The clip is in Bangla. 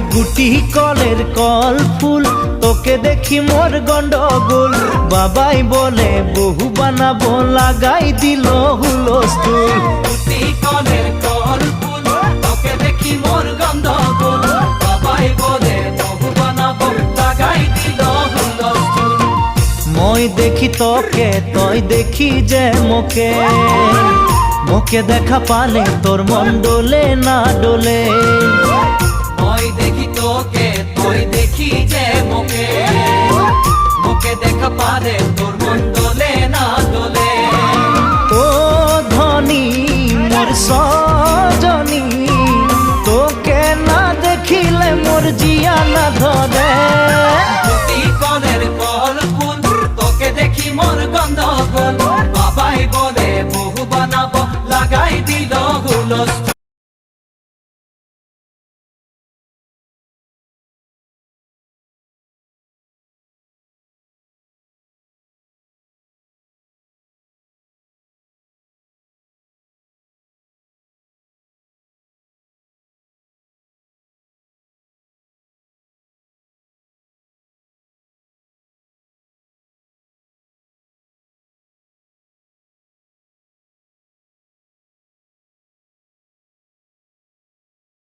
গুটি কলের কল ফুল তোকে দেখি মোর গন্ডগোল বাবাই বলে বহু বানাবো লাগাই দিল হুলস্থুল গুটি কলের কল ফুল তোকে দেখি মোর গন্ডগোল বাবাই বলে বহু বানাবো লাগাই দিল হুলস্থুল মই দেখি তোকে তই দেখি যে মোকে মোকে দেখা পালে তোর মন ডোলে না ডোলে মই দেখি তোকে তুই দেখি যে মোকে মোকে দেখা পারে তোর মন দোলে না দোলে ও ধনী মোর সজনী তোকে না দেখিলে মোর জিয়া না ধরে গুটি কলের কল ফুল তোকে দেখি মোর গন্ডগোল বাবাই বলে বহু বানাবো লাগাই দিল হুলস্থুল